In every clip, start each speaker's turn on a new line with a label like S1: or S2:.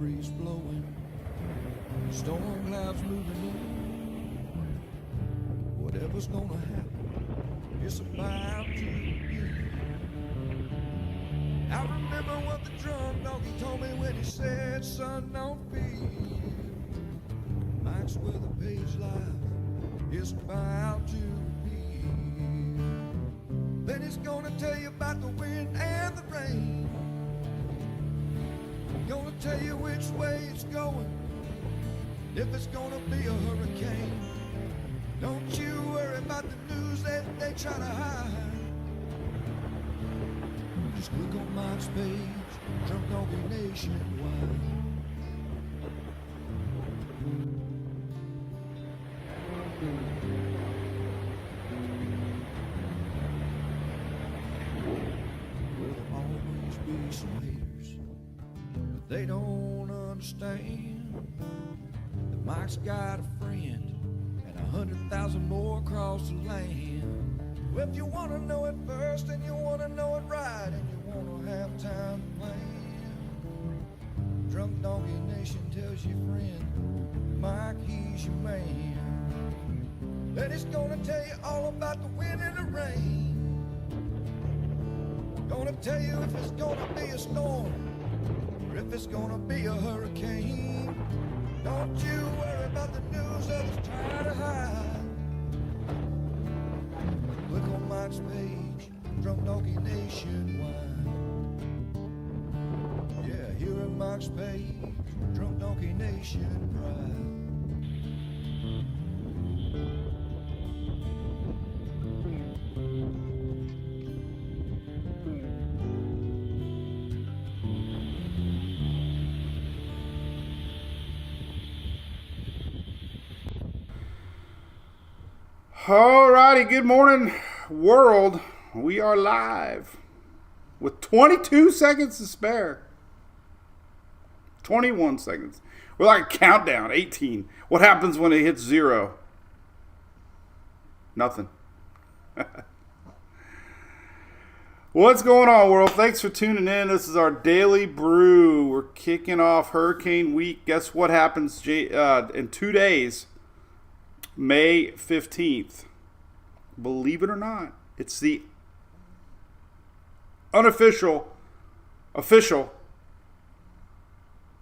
S1: breeze blowing, storm clouds moving in. Whatever's gonna happen, it's about to begin. I remember what the drunk donkey told me when he said, son, don't fear. Mike's where the page lies, it's about to begin. Then he's gonna tell you about the wind and the rain. Gonna tell you which way it's going, if it's gonna be a hurricane. Don't you worry about the news that they try to hide. Just click on Mike's page, Drunk Donkey Nationwide. There'll always be some haters, but they don't understand that Mike's got a friend and 100,000 more across the land. Well, if you want to know it first and you want to know it right and you want to have time to plan, Drunk Donkey Nation tells your friend, Mike, he's your man. Then he's gonna tell you all about the wind and the rain. Gonna tell you if it's gonna be a storm or if it's gonna be a hurricane. Don't you worry about the news others try to hide. Look on Mike's page, Drunk Donkey Nationwide. Yeah, here on Mike's page, Drunk Donkey Nation Pride.
S2: Alrighty, good morning, world. We are live with 22 seconds to spare. 21 seconds. We're like a countdown, 18. What happens when it hits 0? Nothing. What's going on, world? Thanks for tuning in. This is our daily brew. We're kicking off Hurricane Week. Guess what happens in 2 days? May 15th. Believe it or not, it's the official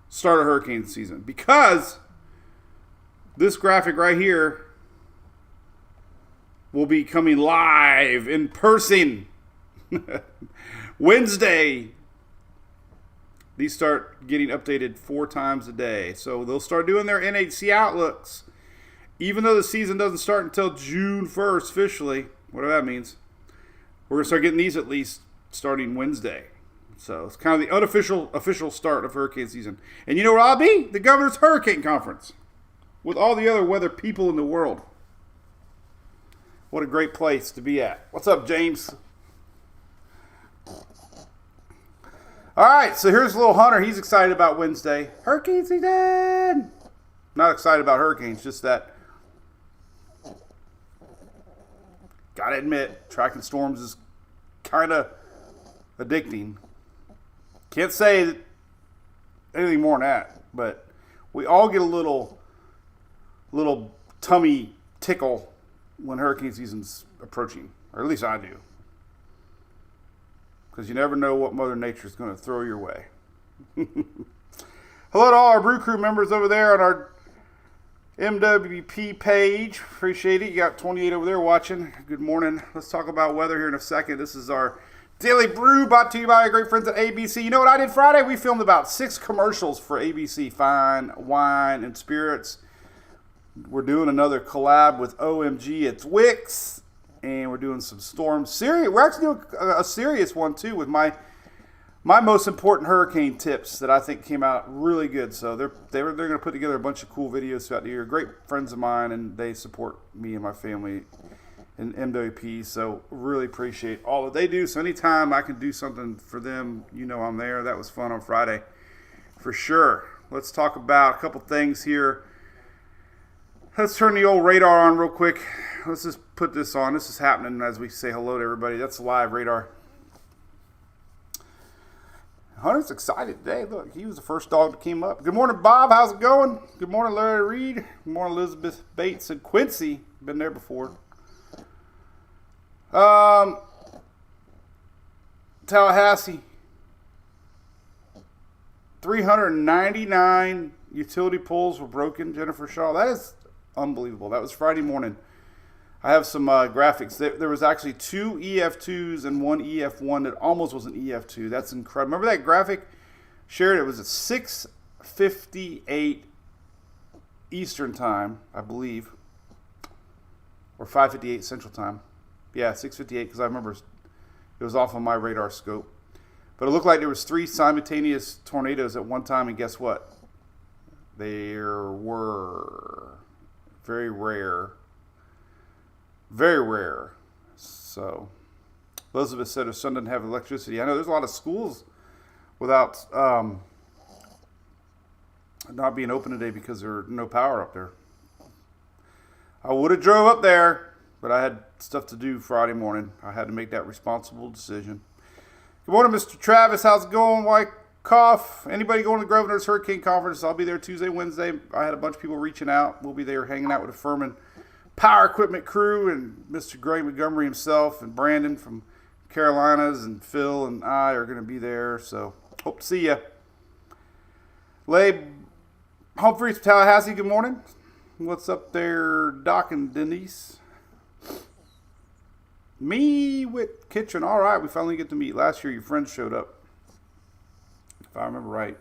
S2: start of hurricane season. Because this graphic right here will be coming live in person Wednesday. These start getting updated 4 times a day. So they'll start doing their NHC outlooks. Even though the season doesn't start until June 1st officially, whatever that means, we're going to start getting these at least starting Wednesday. So it's kind of the official start of hurricane season. And you know where I'll be? The Governor's Hurricane Conference with all the other weather people in the world. What a great place to be at. What's up, James? All right, so here's little Hunter. He's excited about Wednesday. Hurricane season! Not excited about hurricanes, just that. Gotta admit, tracking storms is kind of addicting. Can't say anything more than that, but we all get a little tummy tickle when hurricane season's approaching, or at least I do, because you never know what Mother Nature's going to throw your way. Hello to all our Brew Crew members over there on our MWP page. Appreciate it. You got 28 over there watching. Good morning. Let's talk about weather here in a second. This is our Daily Brew brought to you by our great friends at ABC. You know what I did Friday? We filmed about 6 commercials for ABC Fine Wine and Spirits. We're doing another collab with OMG. It's Wix. And we're doing some storms. We're actually doing a serious one too with my most important hurricane tips that I think came out really good. So they're going to put together a bunch of cool videos throughout the year. Great friends of mine, and they support me and my family in MWP. So really appreciate all that they do. So anytime I can do something for them, you know I'm there. That was fun on Friday for sure. Let's talk about a couple things here. Let's turn the old radar on real quick. Let's just put this on. This is happening as we say hello to everybody. That's live radar. Hunter's excited today. Look, he was the first dog that came up. Good morning, Bob. How's it going? Good morning, Larry Reed. Good morning, Elizabeth Bates and Quincy. Been there before. Tallahassee. 399 utility poles were broken, Jennifer Shaw. That is unbelievable. That was Friday morning. I have some graphics. There was actually 2 EF2s and 1 EF1 that almost was an EF2. That's incredible. Remember that graphic? Shared. It was at 6:58 Eastern time, I believe, or 5:58 Central time. Yeah, 6:58 because I remember it was off on my radar scope. But it looked like there was 3 simultaneous tornadoes at one time, and guess what? There were very rare. Very rare. So, Elizabeth said her son doesn't have electricity. I know there's a lot of schools without not being open today because there's no power up there. I would have drove up there, but I had stuff to do Friday morning. I had to make that responsible decision. Good morning, Mr. Travis. How's it going, Wyckoff? Anybody going to the Governor's Hurricane Conference? I'll be there Tuesday, Wednesday. I had a bunch of people reaching out. We'll be there hanging out with the Furman Power Equipment crew and Mr. Greg Montgomery himself and Brandon from Carolinas and Phil and I are going to be there. So hope to see you. Lay Humphreys, Tallahassee, good morning. What's up there, Doc and Denise? Me with Kitchen. All right, we finally get to meet. Last year your friends showed up, if I remember right.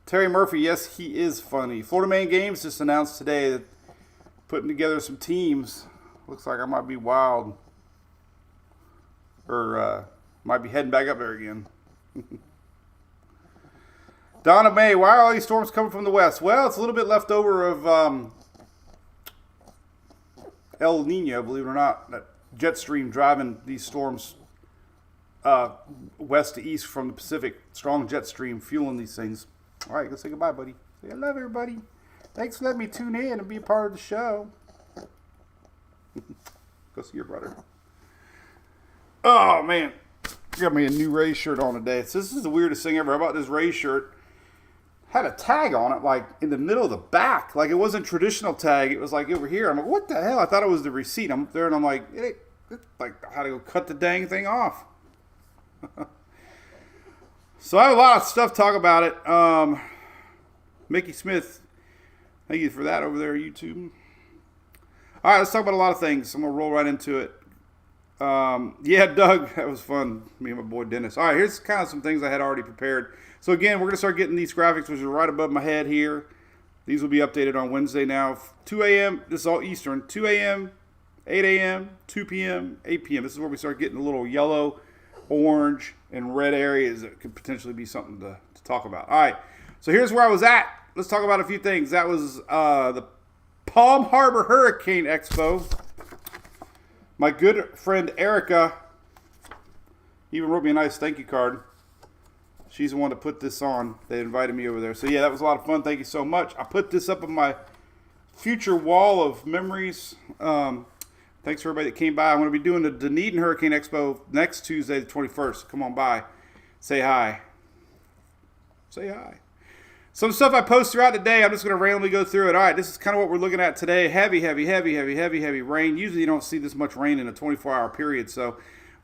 S2: Terry Murphy, yes, he is funny. Florida Main Games just announced today that putting together some teams. Looks like I might be wild. Or might be heading back up there again. Donna May, why are all these storms coming from the west? Well, it's a little bit left over of El Nino, believe it or not. That jet stream driving these storms west to east from the Pacific. Strong jet stream fueling these things. All right, go say goodbye, buddy. Say I love everybody. Thanks for letting me tune in and be a part of the show. Go see your brother. Oh, man. Got me a new Ray shirt on today. So this is the weirdest thing ever. I bought this Ray shirt. Had a tag on it, like, in the middle of the back. Like, it wasn't traditional tag. It was, like, over here. I'm like, what the hell? I thought it was the receipt. I'm there, and I'm like, I had to go cut the dang thing off. So I have a lot of stuff to talk about it. Mickey Smith, thank you for that over there, YouTube. All right, let's talk about a lot of things. I'm going to roll right into it. Yeah, Doug, that was fun. Me and my boy Dennis. All right, here's kind of some things I had already prepared. So again, we're going to start getting these graphics, which are right above my head here. These will be updated on Wednesday now. 2 a.m., this is all Eastern. 2 a.m., 8 a.m., 2 p.m., 8 p.m. This is where we start getting the little yellow, orange, and red areas that could potentially be something to talk about. All right, so here's where I was at. Let's talk about a few things. That was the Palm Harbor Hurricane Expo. My good friend Erica even wrote me a nice thank you card. She's the one to put this on. They invited me over there. So yeah, that was a lot of fun. Thank you so much. I put this up on my future wall of memories. Thanks for everybody that came by. I'm going to be doing the Dunedin Hurricane Expo next Tuesday, the 21st. Come on by. Say hi. Say hi. Some stuff I post throughout the day, I'm just going to randomly go through it. All right, this is kind of what we're looking at today. Heavy rain. Usually you don't see this much rain in a 24-hour period, so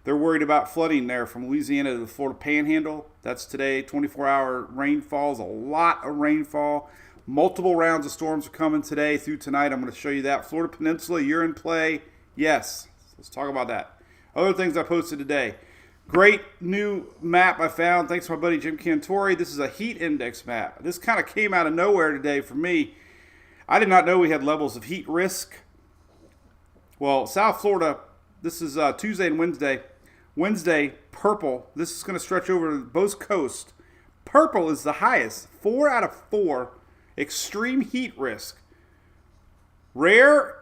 S2: they're worried about flooding there from Louisiana to the Florida Panhandle. That's today. 24-hour rainfall is a lot of rainfall. Multiple rounds of storms are coming today through tonight. I'm going to show you that. Florida Peninsula, you're in play. Yes, let's talk about that. Other things I posted today. Great new map I found. Thanks to my buddy Jim Cantori. This is a heat index map. This kind of came out of nowhere today for me. I did not know we had levels of heat risk. Well, South Florida, this is Tuesday and Wednesday. Wednesday, purple. This is going to stretch over both coasts. Purple is the highest. 4 out of 4. Extreme heat risk. Rare,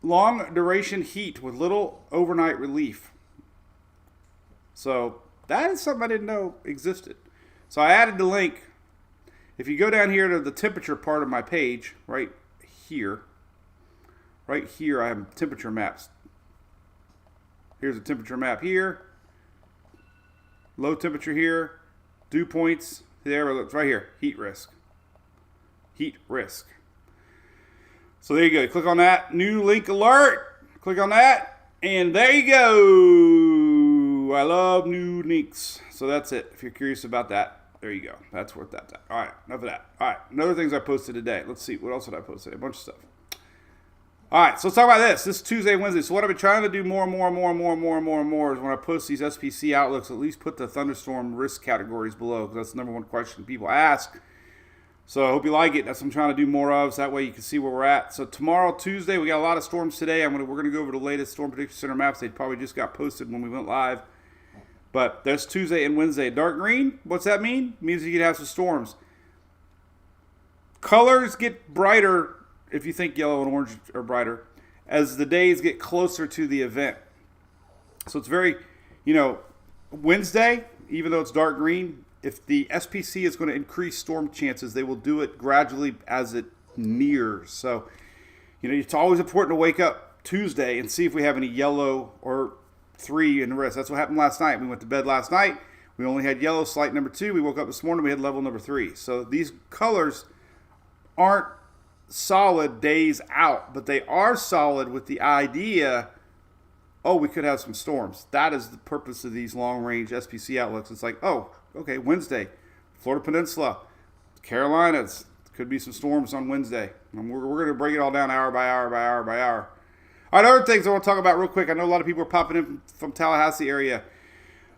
S2: long duration heat with little overnight relief. So that is something I didn't know existed. So I added the link. If you go down here to the temperature part of my page, right here I have temperature maps. Here's a temperature map here. Low temperature here. dew points. There, it's right here. Heat risk. Heat risk. So there you go. Click on that. New link alert. Click on that. And there you go. I love new links. So that's it. If you're curious about that, there you go. That's worth that time. All right. Enough of that. All right. Another things I posted today. Let's see. What else did I post today? A bunch of stuff. All right. So let's talk about this. This is Tuesday, Wednesday. So what I've been trying to do more is when I post these SPC outlooks, at least put the thunderstorm risk categories below, because that's the number one question people ask. So I hope you like it. That's what I'm trying to do more of, so that way you can see where we're at. So tomorrow, Tuesday, we got a lot of storms today. We're going to go over the latest Storm Prediction Center maps. They probably just got posted when we went live. But there's Tuesday and Wednesday. Dark green, what's that mean? It means you could have some storms. Colors get brighter, if you think yellow and orange are brighter, as the days get closer to the event. So it's very, Wednesday, even though it's dark green, if the SPC is going to increase storm chances, they will do it gradually as it nears. So, it's always important to wake up Tuesday and see if we have any yellow or 3 in the risk. That's what happened last night. We went to bed last night. We only had yellow, slight number 2. We woke up this morning, we had level number 3. So these colors aren't solid days out, but they are solid with the idea, we could have some storms. That is the purpose of these long-range SPC outlooks. It's like, okay, Wednesday, Florida Peninsula, Carolinas, could be some storms on Wednesday. And we're going to break it all down hour by hour by hour by hour. All right, other things I want to talk about real quick. I know a lot of people are popping in from Tallahassee area.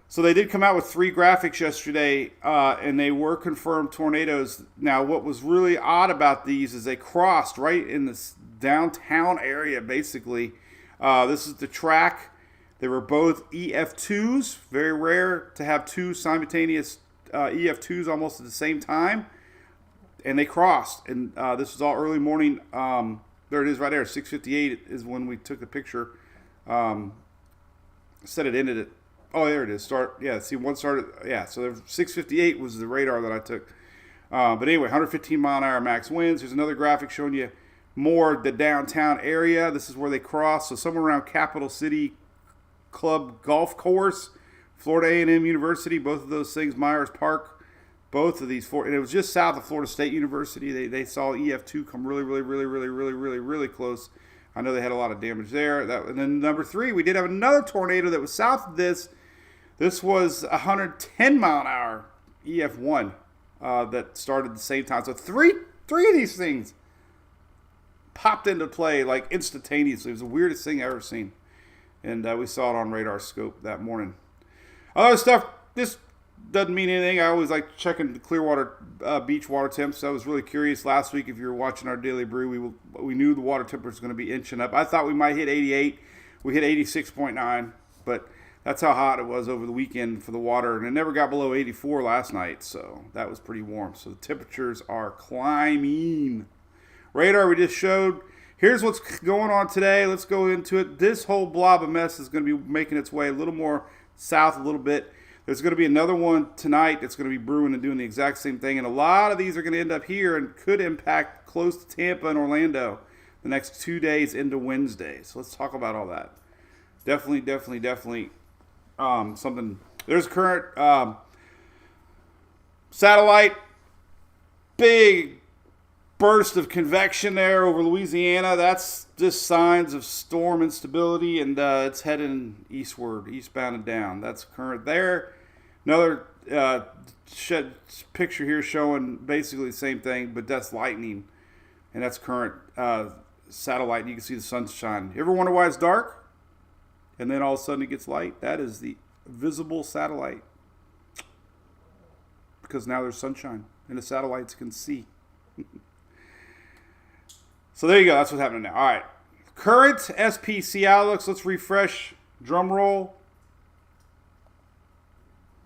S2: So they did come out with 3 graphics yesterday, and they were confirmed tornadoes. Now, what was really odd about these is they crossed right in this downtown area, basically. This is the track. They were both EF2s. Very rare to have 2 simultaneous EF2s almost at the same time. And they crossed. And this was all early morning. There it is right there. 6:58 is when we took the picture. Said it ended at. Oh, there it is. One started. Yeah, so 6:58 was the radar that I took. But anyway, 115 mile an hour max winds. There's another graphic showing you more the downtown area. This is where they cross. So somewhere around Capital City Club Golf Course, Florida A&M University, both of those things, Myers Park, both of these 4. And it was just south of Florida State University. They saw EF2 come really close. I know they had a lot of damage there. And then number 3, we did have another tornado that was south of this. This was 110 mile an hour EF1 that started at the same time. So three of these things popped into play like instantaneously. It was the weirdest thing I've ever seen. And we saw it on radar scope that morning. Other stuff, this doesn't mean anything. I always like checking the Clearwater beach water temps. I was really curious last week. If you were watching our daily brew, we knew the water temperature was going to be inching up. I thought we might hit 88. We hit 86.9, but that's how hot it was over the weekend for the water. And it never got below 84 last night, so that was pretty warm. So the temperatures are climbing. Radar we just showed. Here's what's going on today. Let's go into it. This whole blob of mess is going to be making its way a little more south a little bit. There's going to be another one tonight that's going to be brewing and doing the exact same thing. And a lot of these are going to end up here and could impact close to Tampa and Orlando the next 2 days into Wednesday. So let's talk about all that. Definitely something. There's current satellite. Big burst of convection there over Louisiana. That's just signs of storm instability, and it's heading eastbound and down. That's current there. Another picture here showing basically the same thing, but that's lightning, and that's current satellite. And you can see the sunshine. You ever wonder why it's dark, and then all of a sudden it gets light? That is the visible satellite, because now there's sunshine, and the satellites can see. So there you go. That's what's happening now. All right. Current SPC outlooks. Let's refresh. Drum roll.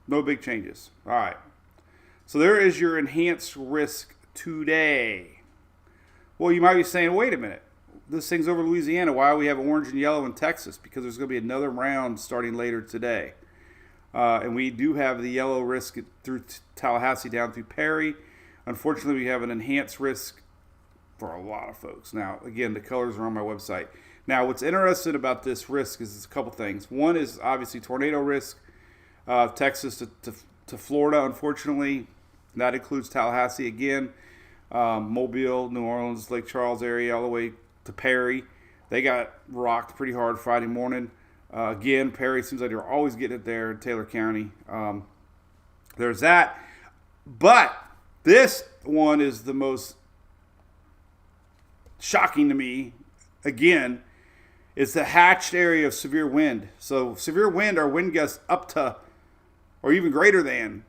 S2: No big changes. All right. So there is your enhanced risk today. Well, you might be saying, wait a minute. This thing's over Louisiana. Why do we have orange and yellow in Texas? Because there's going to be another round starting later today. And we do have the yellow risk through Tallahassee down through Perry. Unfortunately, we have an enhanced risk for a lot of folks. Now, again, the colors are on my website. Now, what's interesting about this risk is a couple things. One is obviously tornado risk, Texas to to Florida, unfortunately. That includes Tallahassee again, Mobile, New Orleans, Lake Charles area, all the way to Perry. They got rocked pretty hard Friday morning. Again, Perry seems like they're always getting it there in Taylor County. There's that. But this one is the most shocking to me. Again, it's the hatched area of severe wind. So severe wind are wind gusts up to or even greater than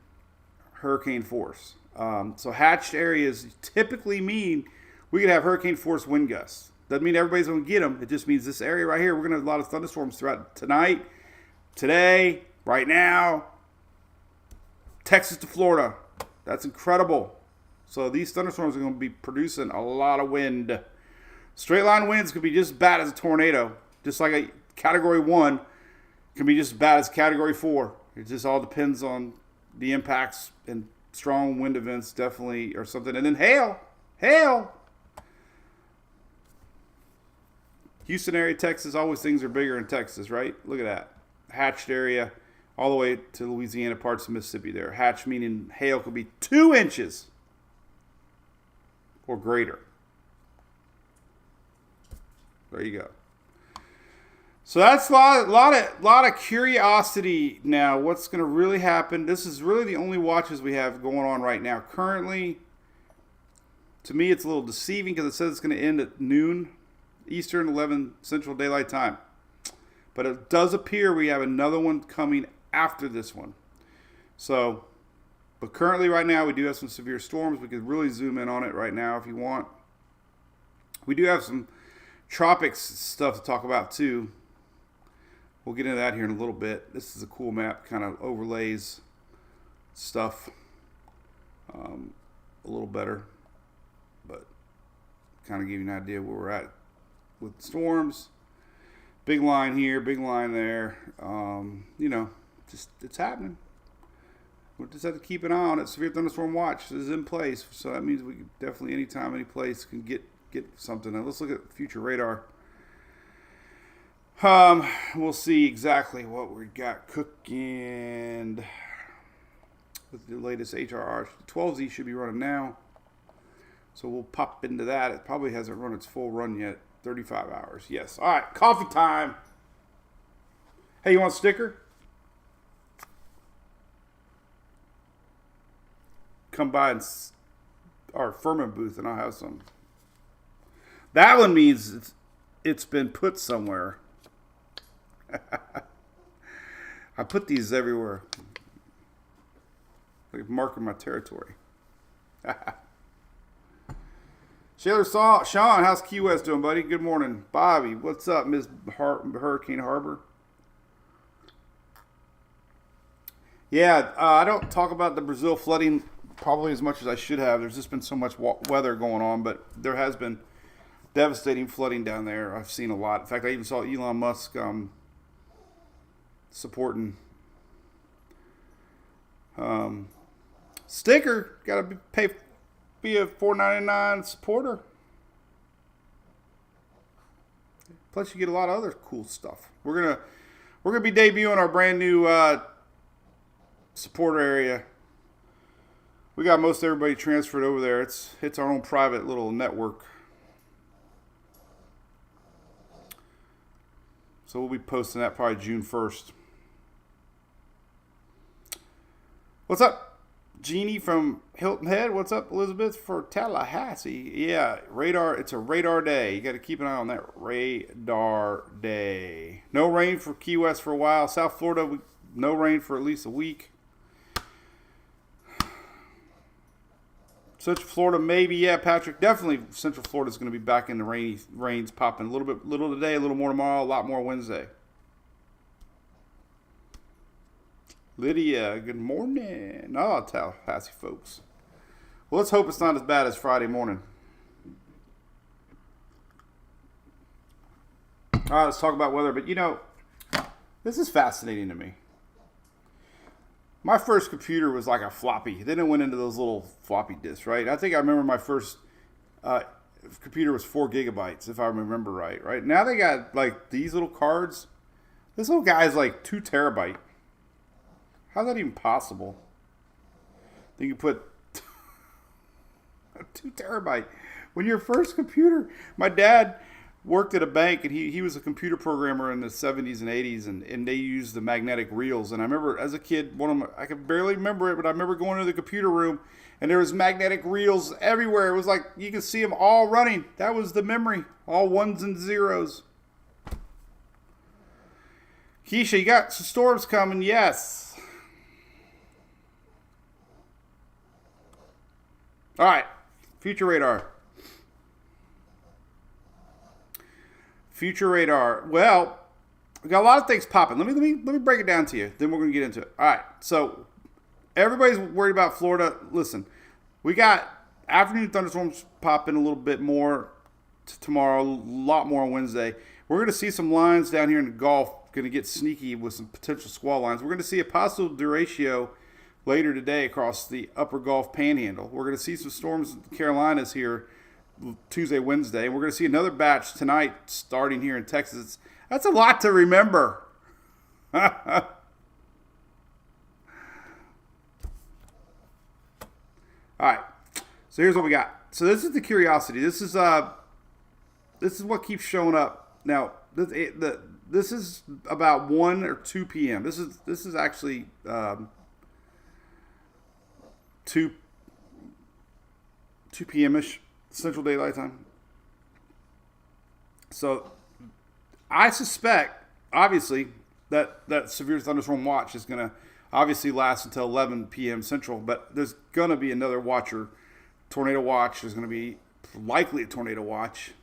S2: hurricane force. So hatched areas typically mean we could have hurricane force wind gusts. Doesn't mean everybody's going to get them. It just means this area right here, we're going to have a lot of thunderstorms throughout tonight, today, right now, Texas to Florida. That's incredible. So these thunderstorms are going to be producing a lot of wind. Straight line winds could be just as bad as a tornado. Just like a Category 1 can be just as bad as Category 4. It just all depends on the impacts, and strong wind events definitely or something. And then hail. Houston area, Texas, always things are bigger in Texas, right? Look at that. Hatched area all the way to Louisiana, parts of Mississippi there. Hatched meaning hail could be 2 inches or greater. There you go. So that's a lot of curiosity now. What's going to really happen? This is really the only watches we have going on right now. Currently, to me, it's a little deceiving because it says it's going to end at noon Eastern, 11 Central Daylight Time. But it does appear we have another one coming after this one. So, but currently right now we do have some severe storms. We could really zoom in on it right now if you want. We do have some tropics stuff to talk about too. We'll get into that here in a little bit. This is a cool map, kind of overlays stuff a little better, but kind of give you an idea where we're at with storms. Big line here, big line there. Just it's happening. We'll just have to keep an eye on it. Severe thunderstorm watch is in place, so that means we can definitely anytime, any place can get something. Now let's look at future radar. We'll see exactly what we got cooking with the latest HRR. 12Z should be running now, so we'll pop into that. It probably hasn't run its full run yet. 35 hours. Yes. All right. Coffee time. Hey, you want a sticker? Come by our Furman booth and I'll have some. That one means it's been put somewhere. I put these everywhere. Like marking my territory. Shaler Sean, how's Key West doing, buddy? Good morning. Bobby, what's up, Miss Hurricane Harbor? Yeah, I don't talk about the Brazil flooding probably as much as I should have. There's just been so much weather going on, but there has been devastating flooding down there. I've seen a lot. In fact, I even saw Elon Musk supporting. Sticker, got to be a $4.99 supporter. Plus, you get a lot of other cool stuff. We're gonna be debuting our brand new supporter area. We got most everybody transferred over there. It's our own private little network. So we'll be posting that probably June 1st. What's up? Jeannie from Hilton Head. What's up, Elizabeth, for Tallahassee? Yeah, radar. It's a radar day. You got to keep an eye on that radar day. No rain for Key West for a while. South Florida, no rain for at least a week. Central Florida, maybe. Yeah, Patrick, definitely Central Florida is going to be back in the rains popping. Little today, a little more tomorrow, a lot more Wednesday. Lydia, good morning. Oh, Tallahassee folks. Well, let's hope it's not as bad as Friday morning. All right, let's talk about weather. But, this is fascinating to me. My first computer was like a floppy. Then it went into those little floppy disks, right? I think I remember my first computer was 4 gigabytes, if I remember right? Now they got, like, these little cards. This little guy is like 2 terabyte. How's that even possible? Then you put 2 terabyte. When your first computer, my dad worked at a bank, and he was a computer programmer in the 70s and 80s, and they used the magnetic reels. And I remember as a kid, I could barely remember it, but I remember going to the computer room, and there was magnetic reels everywhere. It was like you could see them all running. That was the memory, all ones and zeros. Keisha, you got some storms coming? Yes. All right, future radar. Future radar. Well, we got a lot of things popping. Let me break it down to you. Then we're going to get into it. All right. So everybody's worried about Florida. Listen, we got afternoon thunderstorms popping a little bit more tomorrow. A lot more on Wednesday. We're going to see some lines down here in the Gulf. Going to get sneaky with some potential squall lines. We're going to see a possible derecho later today across the upper Gulf Panhandle. We're going to see some storms in the Carolinas here Tuesday, Wednesday. We're going to see another batch tonight starting here in Texas. That's a lot to remember. All right. So here's what we got. So this is the curiosity. This is what keeps showing up. Now, this is about 1 or 2 p.m. This is actually 2 p.m.-ish. Central Daylight Time. So I suspect, obviously, that severe thunderstorm watch is going to obviously last until 11 p.m. Central, but there's going to be another tornado watch. There's going to be likely a tornado watch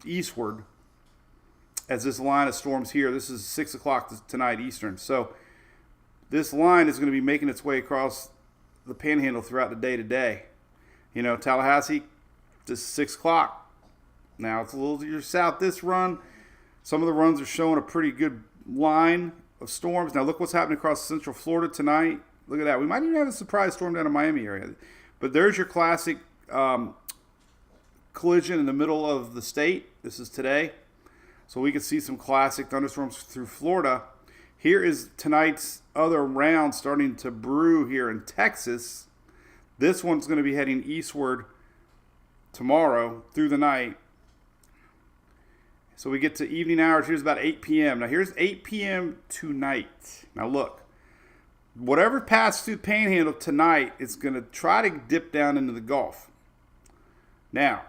S2: eastward as this line of storms here. This is 6 o'clock tonight Eastern. So this line is going to be making its way across the Panhandle throughout the day today. You know, Tallahassee, just 6 o'clock. Now it's a little to your south this run. Some of the runs are showing a pretty good line of storms. Now look what's happening across central Florida tonight. Look at that. We might even have a surprise storm down in Miami area. But there's your classic collision in the middle of the state. This is today. So we can see some classic thunderstorms through Florida. Here is tonight's other round starting to brew here in Texas. This one's going to be heading eastward tomorrow through the night. So we get to evening hours. Here's about 8 p.m. Now here's 8 p.m. tonight. Now look, whatever passes through the Panhandle tonight is going to try to dip down into the Gulf. Now,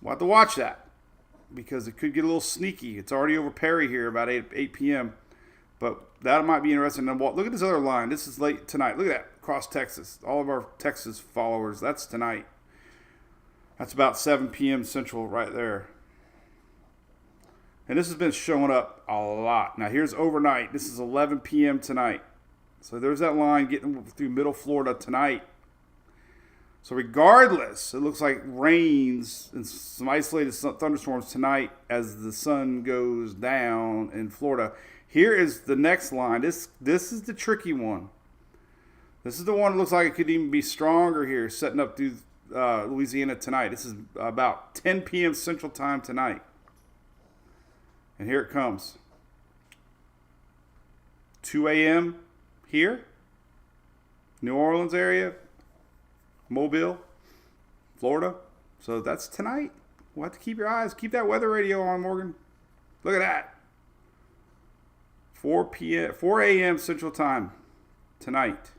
S2: we'll have to watch that because it could get a little sneaky. It's already over Perry here about 8 p.m. But that might be interesting. Now, look at this other line. This is late tonight. Look at that across Texas. All of our Texas followers. That's tonight. That's about 7 p.m. Central right there. And this has been showing up a lot. Now, here's overnight. This is 11 p.m. tonight. So there's that line getting through middle Florida tonight. So regardless, it looks like rains and some isolated thunderstorms tonight as the sun goes down in Florida. Here is the next line. This is the tricky one. This is the one that looks like it could even be stronger here, setting up through Louisiana tonight. This is about 10 p.m. Central Time tonight. And here it comes. 2 a.m. here, New Orleans area, Mobile, Florida. So that's tonight. We'll have to keep that weather radio on, Morgan. Look at that. 4 a.m. Central Time tonight.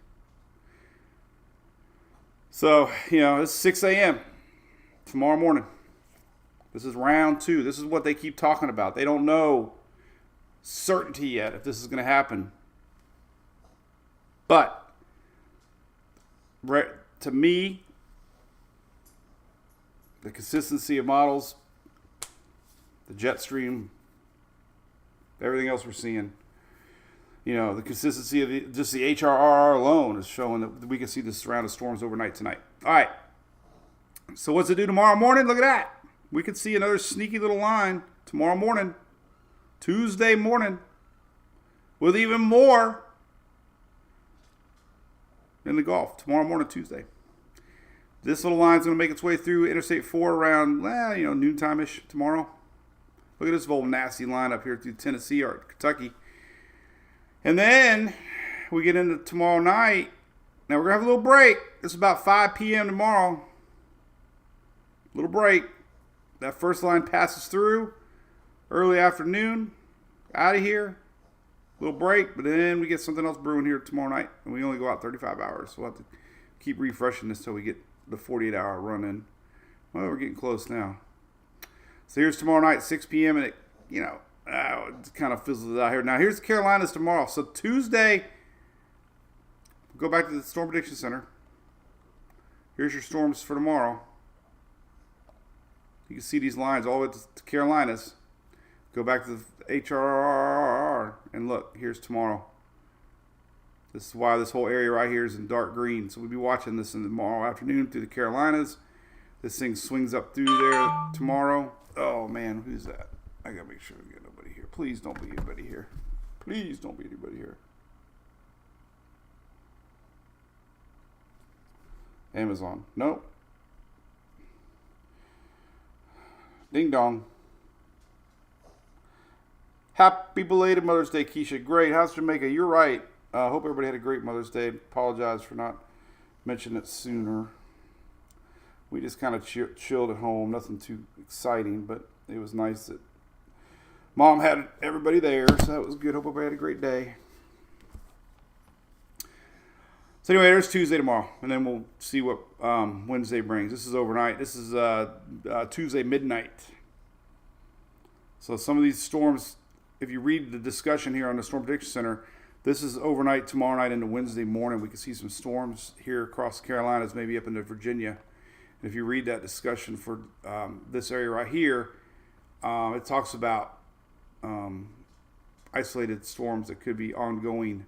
S2: So, it's 6 a.m. tomorrow morning. This is round 2. This is what they keep talking about. They don't know certainty yet if this is going to happen. But, to me, the consistency of models, the jet stream, everything else we're seeing, the consistency of just the HRR alone is showing that we can see this round of storms overnight tonight. All right. So what's it do tomorrow morning? Look at that. We could see another sneaky little line tomorrow morning, Tuesday morning, with even more in the Gulf. Tomorrow morning, Tuesday. This little line is going to make its way through Interstate 4 around, noontime-ish tomorrow. Look at this old nasty line up here through Tennessee or Kentucky. And then we get into tomorrow night. Now, we're going to have a little break. It's about 5 p.m. tomorrow. Little break. That first line passes through. Early afternoon. Out of here. Little break. But then we get something else brewing here tomorrow night. And we only go out 35 hours. So we'll have to keep refreshing this till we get the 48-hour run in. Well, we're getting close now. So here's tomorrow night, 6 p.m. And it, it kind of fizzles out here. Now, here's the Carolinas tomorrow. So Tuesday, go back to the Storm Prediction Center. Here's your storms for tomorrow. You can see these lines all the way to Carolinas. Go back to the HRRR and look, here's tomorrow. This is why this whole area right here is in dark green. So we'll be watching this in tomorrow afternoon through the Carolinas. This thing swings up through there tomorrow. Oh, man, who's that? I got to make sure we get nobody here. Please don't be anybody here. Please don't be anybody here. Amazon. Nope. Ding dong. Happy belated Mother's Day, Keisha. Great. How's Jamaica? You're right. Hope everybody had a great Mother's Day. Apologize for not mentioning it sooner. We just kind of chilled at home. Nothing too exciting, but it was nice that Mom had everybody there, so that was good. Hope everybody had a great day. So anyway, there's Tuesday tomorrow, and then we'll see what Wednesday brings. This is overnight. This is Tuesday midnight. So some of these storms, if you read the discussion here on the Storm Prediction Center, this is overnight tomorrow night into Wednesday morning. We can see some storms here across the Carolinas, maybe up into Virginia. And if you read that discussion for this area right here, it talks about isolated storms that could be ongoing,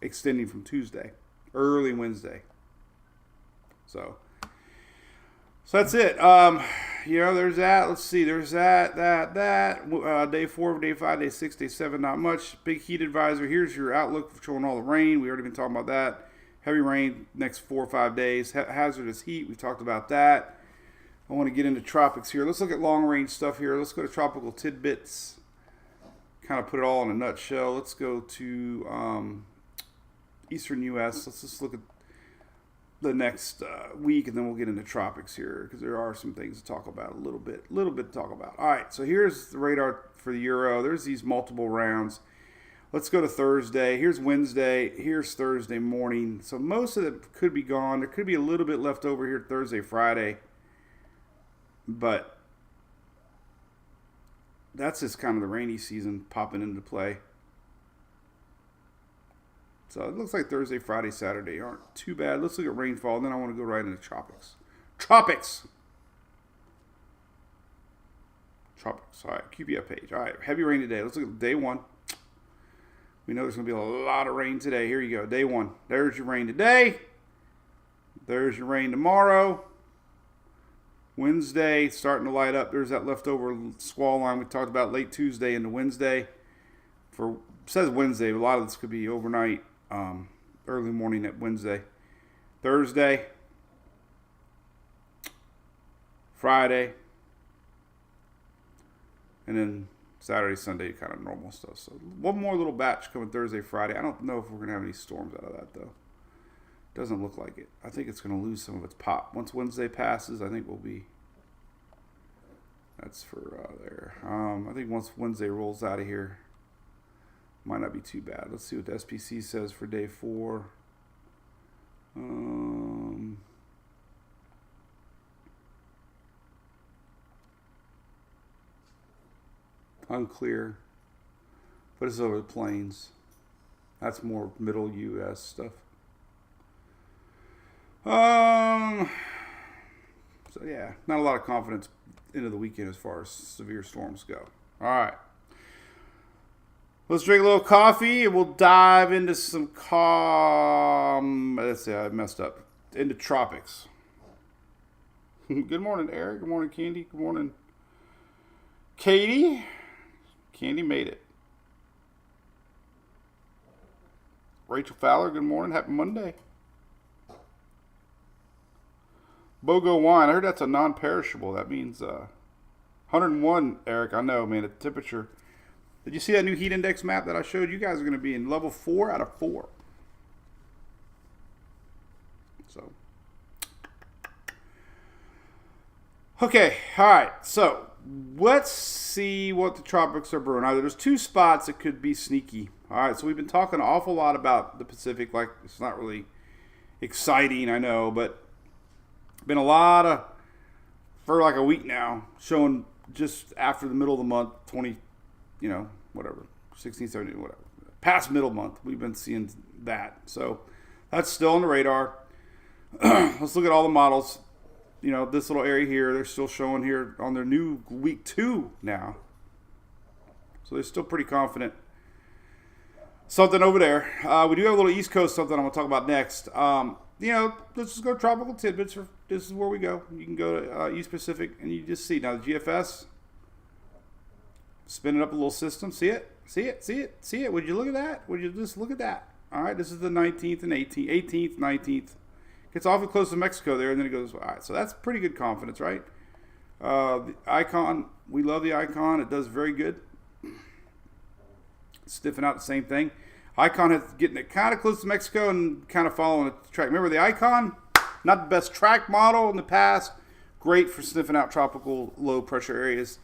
S2: extending from Tuesday, early Wednesday. So that's it. There's that. Let's see. There's that. Day 4, day 5, day 6, day 7, not much. Big heat advisor. Here's your outlook for showing all the rain. We already been talking about that. Heavy rain next 4 or 5 days. Hazardous heat. We talked about that. I want to get into tropics here. Let's look at long range stuff here. Let's go to tropical tidbits. Kind of put it all in a nutshell. Let's go to Eastern U.S. Let's just look at the next week, and then we'll get into tropics here because there are some things to talk about a little bit to talk about. All right, so here's the radar for the Euro. There's these multiple rounds. Let's go to Thursday. Here's Wednesday. Here's Thursday morning. So most of it could be gone. There could be a little bit left over here Thursday, Friday, but that's just kind of the rainy season popping into play. So it looks like Thursday, Friday, Saturday aren't too bad. Let's look at rainfall, and then I want to go right into tropics. Tropics! All right, QBF page. All right, heavy rain today. Let's look at day 1. We know there's going to be a lot of rain today. Here you go, day 1. There's your rain today. There's your rain tomorrow. Wednesday, starting to light up. There's that leftover squall line we talked about late Tuesday into Wednesday. It says Wednesday, but a lot of this could be overnight. Early morning at Wednesday. Thursday, Friday, and then Saturday, Sunday, kind of normal stuff. So one more little batch coming Thursday, Friday. I don't know if we're going to have any storms out of that, though. Doesn't look like it. I think it's going to lose some of its pop. Once Wednesday passes, I think we'll be... That's for there. I think once Wednesday rolls out of here, might not be too bad. Let's see what the SPC says for day 4. Unclear. But it's over the plains. That's more middle U.S. stuff. So yeah, not a lot of confidence into the weekend as far as severe storms go. All right. Let's drink a little coffee and we'll dive into some let's see, I messed up. Into tropics. Good morning, Eric. Good morning, Candy. Good morning, Katie. Candy made it. Rachel Fowler, good morning. Happy Monday. BOGO wine. I heard that's a non-perishable. That means 101, Eric. I know, man. The temperature Did you see that new heat index map that I showed? You guys are going to be in level 4 out of 4. So, okay, all right. So let's see what the tropics are brewing. Now, there's 2 spots that could be sneaky. All right, so we've been talking an awful lot about the Pacific, like it's not really exciting, I know, but been a lot of, for like a week now, showing just after the middle of the month, 20, whatever, 16, 17, whatever. Past middle month, we've been seeing that. So that's still on the radar. Let's look at all the models. This little area here, they're still showing here on their new week 2 now. So they're still pretty confident. Something over there. We do have a little East Coast something I'm going to talk about next. Let's just go tropical tidbits. This is where we go. You can go to East Pacific and you just see. Now the GFS, spin it up a little system. See it? See it? See it? See it? Would you look at that? Would you just look at that? All right, this is the 19th and 18th, 19th. Gets awfully close to Mexico there, and then it goes, all right, so that's pretty good confidence, right? The icon, we love the icon. It does very good. Stiffen out the same thing. Icon is getting it kind of close to Mexico and kind of following the track. Remember the icon? Not the best track model in the past. Great for sniffing out tropical low pressure areas.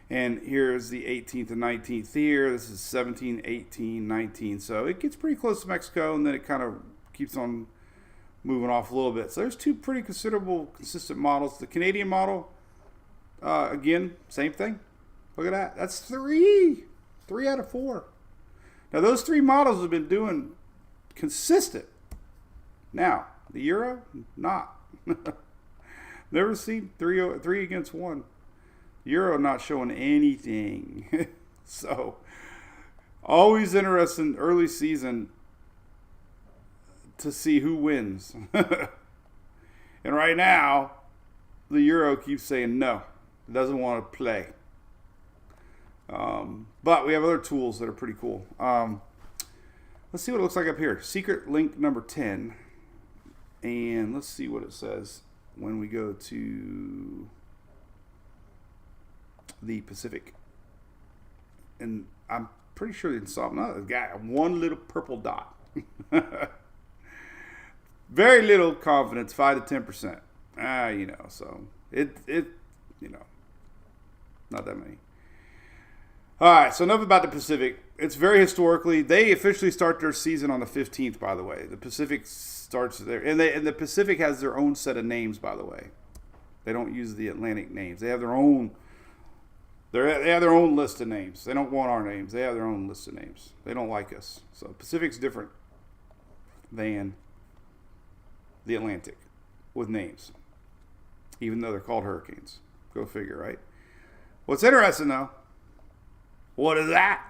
S2: And here's the 18th and 19th here. This is 17, 18, 19. So it gets pretty close to Mexico, and then it kind of keeps on moving off a little bit. So there's 2 pretty considerable consistent models. The Canadian model, again, same thing. Look at that. That's 3 out of 4. Now, those 3 models have been doing consistent. Now, the Euro, not. Never seen 3 against 1. Euro not showing anything. So, always interesting early season to see who wins. And right now, the Euro keeps saying no. It doesn't want to play. But we have other tools that are pretty cool. Let's see what it looks like up here. Secret link number 10. And let's see what it says when we go to the Pacific. And I'm pretty sure they saw another guy, 1 little purple dot. Very little confidence, 5 to 10%. So it not that many. All right, so enough about the Pacific. It's very historically. They officially start their season on the 15th, by the way. The Pacific starts there, and the Pacific has their own set of names, by the way. They don't use the Atlantic names. They have their own. They have their own list of names. They don't want our names. They have their own list of names. They don't like us. So Pacific's different than the Atlantic with names, even though they're called hurricanes. Go figure, right? What's interesting, though, what is that?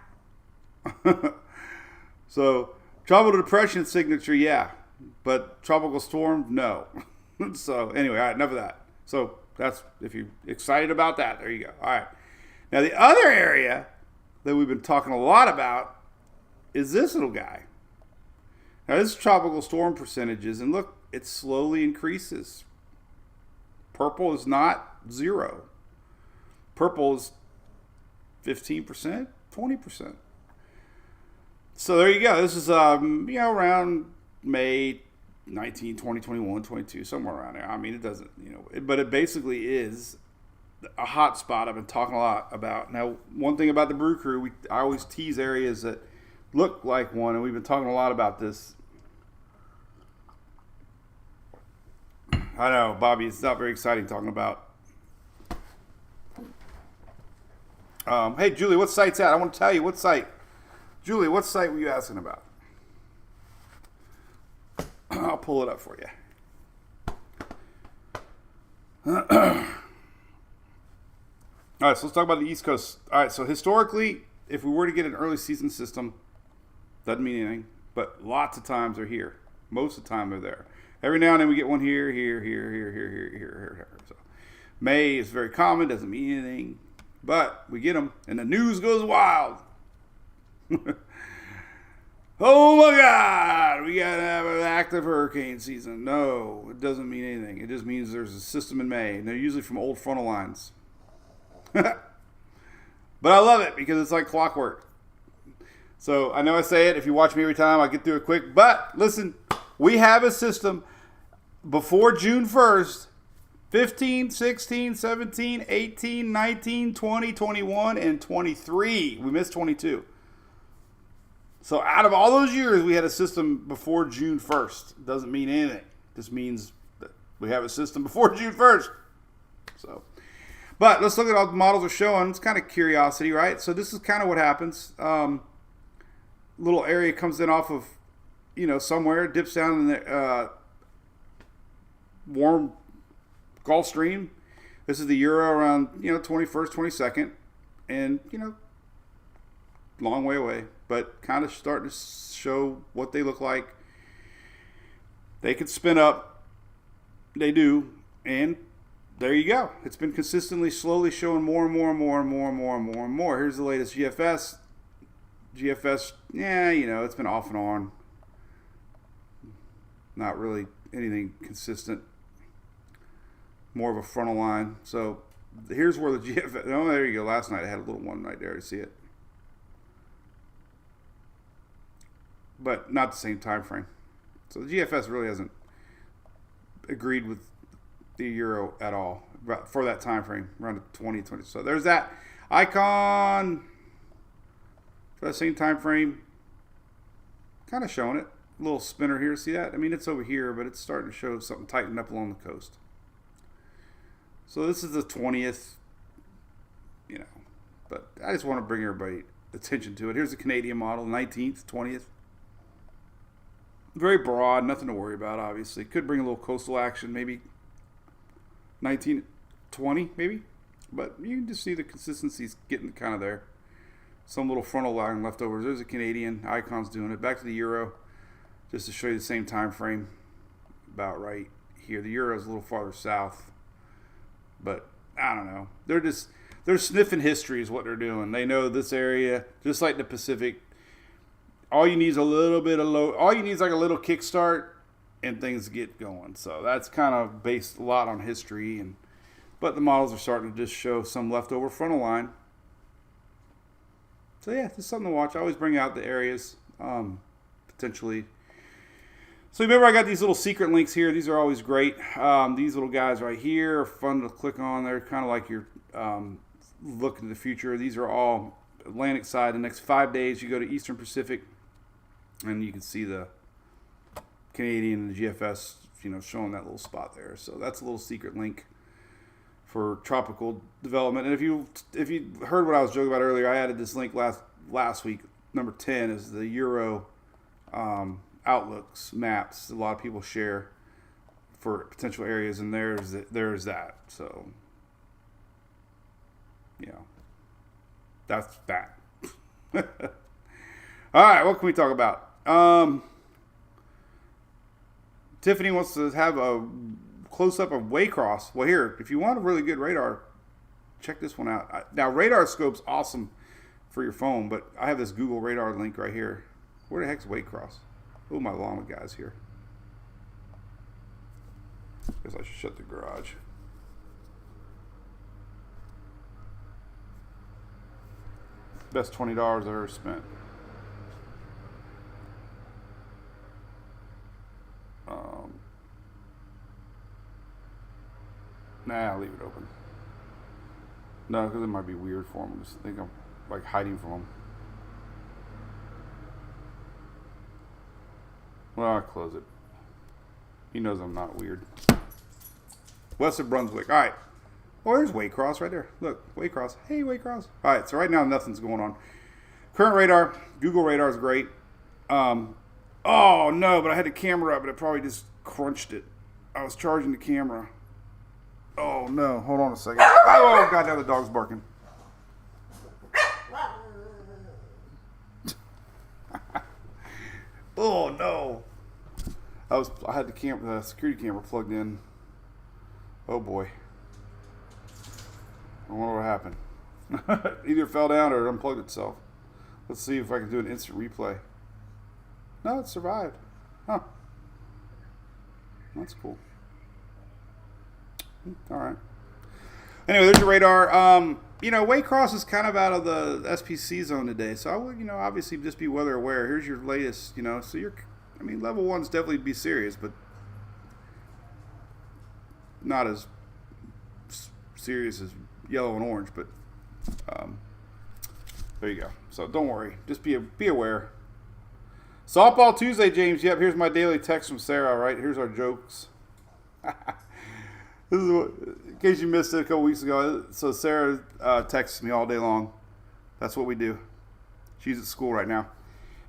S2: So, tropical depression signature, yeah. But tropical storm, no. So, anyway, all right, enough of that. So, that's, if you're excited about that, there you go. All right. Now, the other area that we've been talking a lot about is this little guy. Now, this is tropical storm percentages, and look, it slowly increases. Purple is not 0. Purple is 15%, 20%. So there you go. This is around May 19, 20, 21, 22, somewhere around there. I mean, it doesn't, but it basically is a hot spot I've been talking a lot about. Now, one thing about the Brew Crew, I always tease areas that look like one, and we've been talking a lot about this. I know, Bobby, it's not very exciting talking about. Hey, Julie, what site's that? I want to tell you what site. Julie, what site were you asking about? I'll pull it up for you. All right, so let's talk about the East Coast. All right, so historically, if we were to get an early season system, doesn't mean anything, but lots of times they're here. Most of the time they're there. Every now and then we get one here. So May is very common, doesn't mean anything, but we get them, and the news goes wild. Oh my God, we got to have an active hurricane season. No, it doesn't mean anything. It just means there's a system in May, and they're usually from old frontal lines. But I love it because it's like clockwork. So I know I say it. If you watch me every time, I get through it quick. But listen, we have a system before June 1st, 15, 16, 17, 18, 19, 20, 21, and 23. We missed 22. So out of all those years, we had a system before June 1st. Doesn't mean anything. It just means that we have a system before June 1st. So, but let's look at all the models are showing. It's kind of curiosity, right? So this is kind of what happens. Little area comes in off of, somewhere, dips down in the warm Gulf Stream. This is the Euro around, 21st, 22nd. And, long way away. But kind of starting to show what they look like. They could spin up. They do. And there you go. It's been consistently, slowly showing more and more and more and more and more and more and more. Here's the latest GFS. GFS, it's been off and on. Not really anything consistent. More of a frontal line. So here's where the GFS, there you go. Last night I had a little one right there to see it. But not the same time frame. So the GFS really hasn't agreed with the Euro at all for that time frame, around the 2020. So there's that icon. For that same time frame, kind of showing it. A little spinner here. See that? I mean, it's over here, but it's starting to show something tightened up along the coast. So this is the 20th, but I just want to bring everybody attention to it. Here's the Canadian model, 19th, 20th. Very broad, nothing to worry about, obviously. Could bring a little coastal action, maybe 19, 20, maybe. But you can just see the consistency's getting kind of there. Some little frontal line leftovers. There's a Canadian. Icon's doing it. Back to the Euro, just to show you the same time frame. About right here. The Euro is a little farther south. But, I don't know. They're sniffing history is what they're doing. They know this area, just like the Pacific. All you need is a little bit of all you need is like a little kickstart and things get going. So that's kind of based a lot on history. But the models are starting to just show some leftover frontal line. So yeah, just something to watch. I always bring out the areas, potentially. So remember, I got these little secret links here. These are always great. These little guys right here are fun to click on. They're kind of like you're looking to the future. These are all Atlantic side. The next 5 days, you go to Eastern Pacific, and you can see the Canadian and the GFS, showing that little spot there. So that's a little secret link for tropical development. And if you heard what I was joking about earlier, I added this link last week. Number 10 is the Euro outlooks maps. A lot of people share for potential areas, and there's that. So that's that. All right, what can we talk about? Tiffany wants to have a close-up of Waycross. Well, here, if you want a really good radar, check this one out. Now, radar scope's awesome for your phone, but I have this Google radar link right here. Where the heck's Waycross? Oh, my llama guy's here. Guess I should shut the garage. Best $20 I've ever spent. Nah, I'll leave it open. No, because it might be weird for him. I just think I'm like hiding from him. Well, I'll close it. He knows I'm not weird. West of Brunswick. All right. Oh, there's Waycross right there. Look, Waycross. Hey, Waycross. All right, so right now nothing's going on. Current radar. Google radar is great. Oh, no, but I had the camera up, but it probably just crunched it. I was charging the camera. Oh, no. Hold on a second. Oh, God, now the dog's barking. Oh, no. I had the security camera plugged in. Oh, boy. I wonder what happened. Either fell down or it unplugged itself. Let's see if I can do an instant replay. No, it survived. Huh. That's cool. All right. Anyway, there's your radar. Waycross is kind of out of the SPC zone today, so I would, obviously just be weather aware. Here's your latest, so level one's definitely be serious, but not as serious as yellow and orange. But there you go. So don't worry, just be aware. Softball Tuesday, James. Yep, here's my daily text from Sarah. Right, here's our jokes. This is in case you missed it a couple weeks ago. So Sarah texts me all day long. That's what we do. She's at school right now,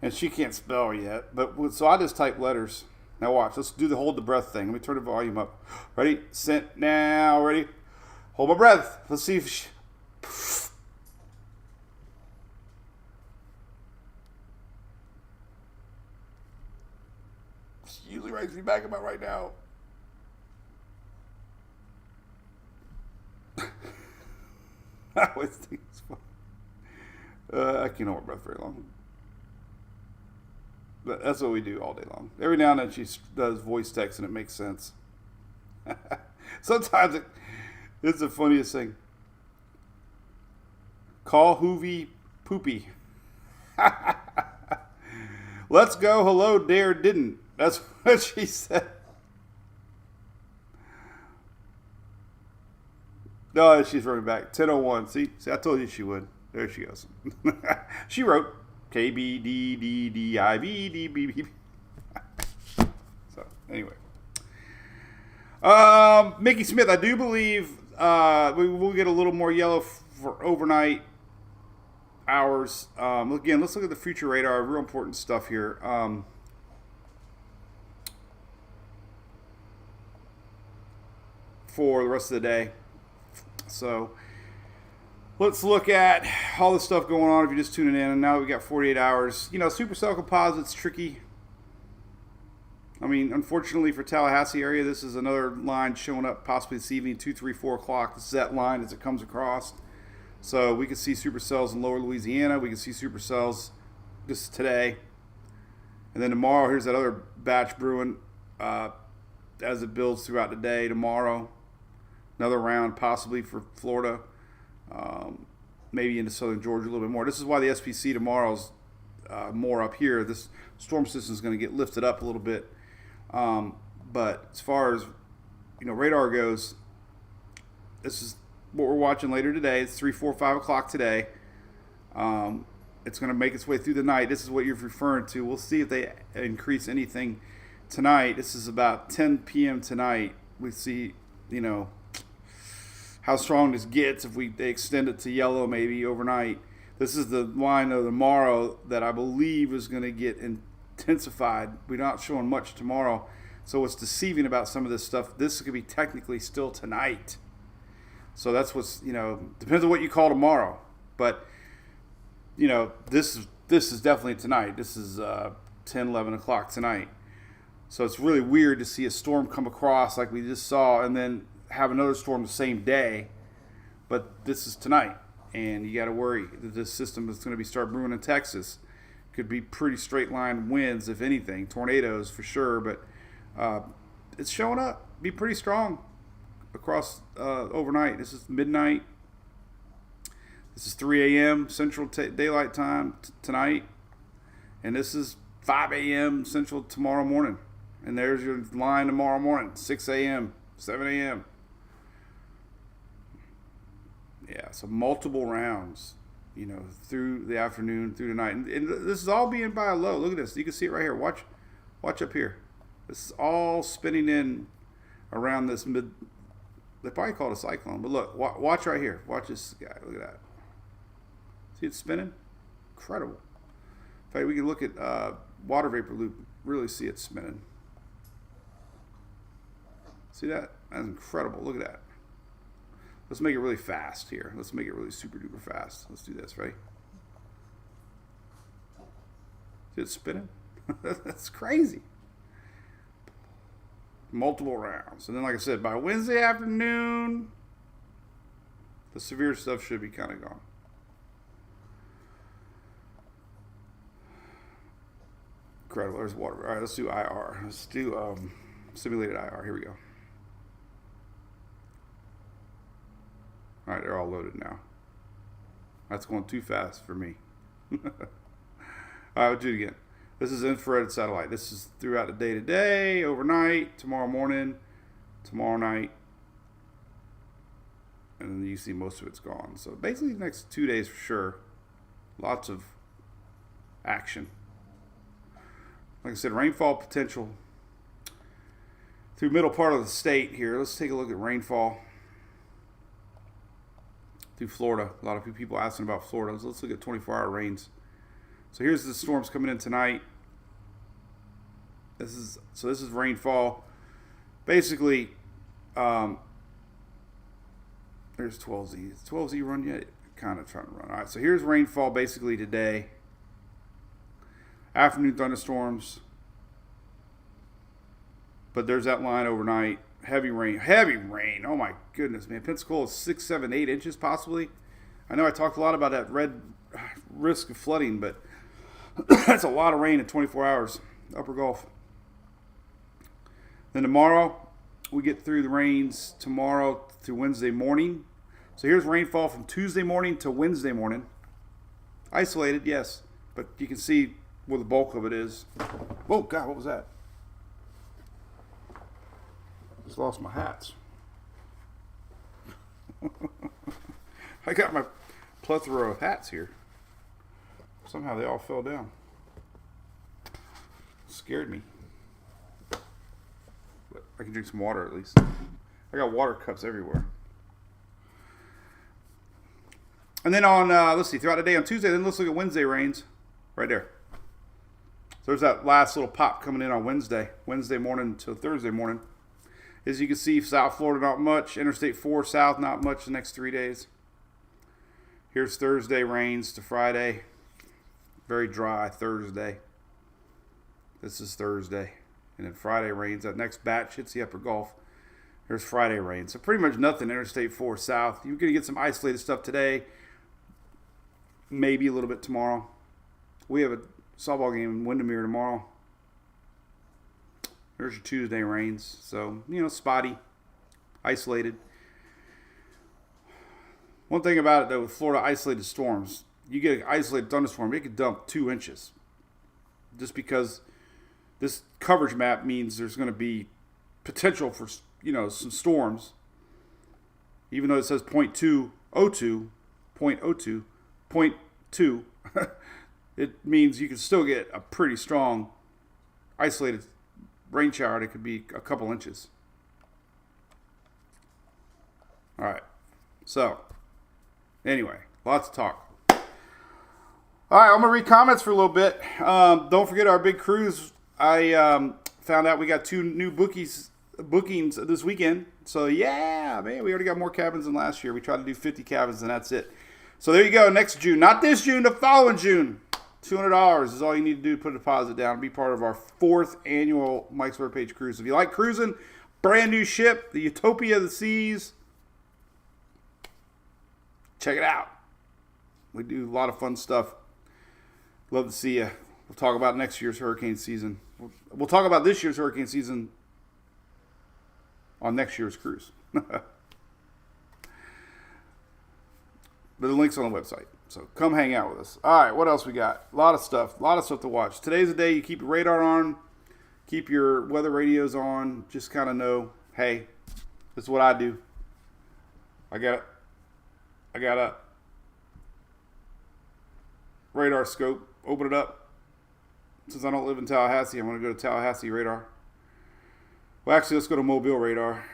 S2: and she can't spell yet. But so I just type letters. Now watch. Let's do the hold the breath thing. Let me turn the volume up. Ready? Sent now. Ready? Hold my breath. Let's see if she. She usually writes me back about right now. I always think it's fun. I can't hold my breath very long. But that's what we do all day long. Every now and then she does voice text and it makes sense. Sometimes it's the funniest thing. Call Hoovy Poopy. Let's go. Hello, dare didn't. That's what she said. No, she's running back. 10:01. See, I told you she would. There she goes. She wrote KBDDDIVDBB. So, anyway. Mickey Smith, I do believe we will get a little more yellow for overnight hours. Again, let's look at the future radar. Real important stuff here. For the rest of the day. So let's look at all the stuff going on if you're just tuning in. And now we've got 48 hours. Supercell composites tricky. Unfortunately for Tallahassee area, this is another line showing up possibly this evening, 2, 3, 4 o'clock. This is that line as it comes across. So we can see supercells in lower Louisiana. We can see supercells just today. And then tomorrow, here's that other batch brewing as it builds throughout the day. Tomorrow, another round possibly for Florida, maybe into southern Georgia a little bit more. This is why the SPC tomorrow's more up here. This storm system is going to get lifted up a little bit. But as far as radar goes, this is what we're watching later today. It's 3, 4, 5 o'clock today. It's going to make its way through the night. This is what you're referring to. We'll see if they increase anything tonight. This is about 10 p.m. tonight. We see, how strong this gets if they extend it to yellow maybe overnight. This is the line of tomorrow that I believe is going to get intensified. We're not showing much tomorrow. So what's deceiving about some of this stuff, this could be technically still tonight. So that's what's, depends on what you call tomorrow. But, this is definitely tonight. This is 10, 11 o'clock tonight. So it's really weird to see a storm come across like we just saw and then have another storm the same day. But this is tonight. And you got to worry that this system is going to start brewing in Texas. Could be pretty straight line winds, if anything. Tornadoes for sure. But it's showing up. Be pretty strong across overnight. This is midnight. This is 3 a.m. Central Daylight Time tonight. And this is 5 a.m. Central tomorrow morning. And there's your line tomorrow morning. 6 a.m., 7 a.m. Yeah, so multiple rounds, through the afternoon, through the night. And this is all being by a low. Look at this. You can see it right here. Watch up here. This is all spinning in around this mid. They probably call it a cyclone. But look, watch right here. Watch this guy. Look at that. See it spinning? Incredible. In fact, we can look at water vapor loop, really see it spinning. See that? That's incredible. Look at that. Let's make it really fast here. Let's make it really super duper fast. Let's do this, right? See it spinning? That's crazy. Multiple rounds. And then, like I said, by Wednesday afternoon, the severe stuff should be kind of gone. Incredible. There's water. All right, let's do IR. Let's do simulated IR. Here we go. All right, they're all loaded now. That's going too fast for me. All right, we'll do it again. This is infrared satellite. This is throughout the day today, overnight, tomorrow morning, tomorrow night. And then you see most of it's gone. So basically the next 2 days for sure. Lots of action. Like I said, rainfall potential through middle part of the state here. Let's take a look at rainfall through Florida. A lot of people asking about Florida. So let's look at 24-hour rains. So here's the storms coming in tonight. This is rainfall. Basically, there's 12Z. Is 12Z run yet? Kind of trying to run. All right, so here's rainfall basically today. Afternoon thunderstorms. But there's that line overnight. Heavy rain. Heavy rain. Oh my goodness, man. Pensacola is 6, 7, 8 inches possibly. I know I talked a lot about that red risk of flooding, but that's a lot of rain in 24 hours. Upper Gulf. Then tomorrow, we get through the rains tomorrow through Wednesday morning. So here's rainfall from Tuesday morning to Wednesday morning. Isolated, yes, but you can see where the bulk of it is. Whoa, God, what was that? Just lost my hats. I got my plethora of hats here. Somehow they all fell down. Scared me. But I can drink some water at least. I got water cups everywhere. And then on, let's see, throughout the day on Tuesday, then let's look at Wednesday rains. Right there. So there's that last little pop coming in on Wednesday morning to Thursday morning. As you can see, South Florida, not much. Interstate 4 south, not much the next 3 days. Here's Thursday rains to Friday. Very dry Thursday. This is Thursday. And then Friday rains. That next batch hits the upper Gulf. There's Friday rain. So pretty much nothing Interstate 4 south. You're going to get some isolated stuff today. Maybe a little bit tomorrow. We have a softball game in Windermere tomorrow. There's your Tuesday rains. So, spotty. Isolated. One thing about it, though, with Florida isolated storms, you get an isolated thunderstorm, it could dump 2 inches. Just because this coverage map means there's going to be potential for, some storms. Even though it says 0.202, 0.02, 0.2, it means you can still get a pretty strong isolated rain shower that could be a couple inches. All right. So, anyway, lots of talk. All right, I'm going to read comments for a little bit. Don't forget our big cruise. I found out we got 2 new bookings this weekend. So, yeah, man, we already got more cabins than last year. We tried to do 50 cabins, and that's it. So, there you go. Next June. Not this June, the following June. $200 is all you need to do to put a deposit down and be part of our 4th annual Mike's Web Page cruise. If you like cruising, brand new ship, the Utopia of the Seas. Check it out. We do a lot of fun stuff. Love to see you. We'll talk about next year's hurricane season. We'll talk about this year's hurricane season on next year's cruise. But the link's on the website. So come hang out with us. All right, what else we got? A lot of stuff to watch. Today's the day you keep your radar on, keep your weather radios on. Just kind of know, hey, this is what I do. I got a radar scope. Open it up. Since I don't live in Tallahassee, I'm going to go to Tallahassee radar. Well, actually, let's go to Mobile radar.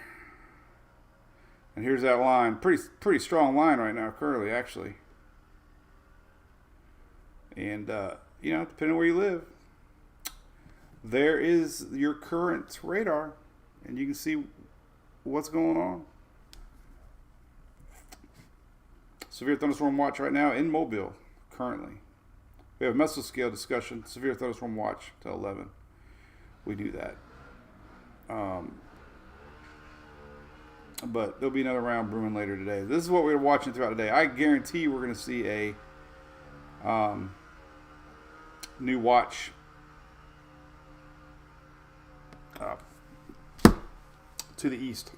S2: And here's that line. Pretty strong line right now, currently, actually. And, depending on where you live, there is your current radar. And you can see what's going on. Severe thunderstorm watch right now in Mobile, currently. We have a mesoscale discussion, severe thunderstorm watch till 11. We do that. But there'll be another round brewing later today. This is what we're watching throughout the day. I guarantee we're going to see a new watch to the east.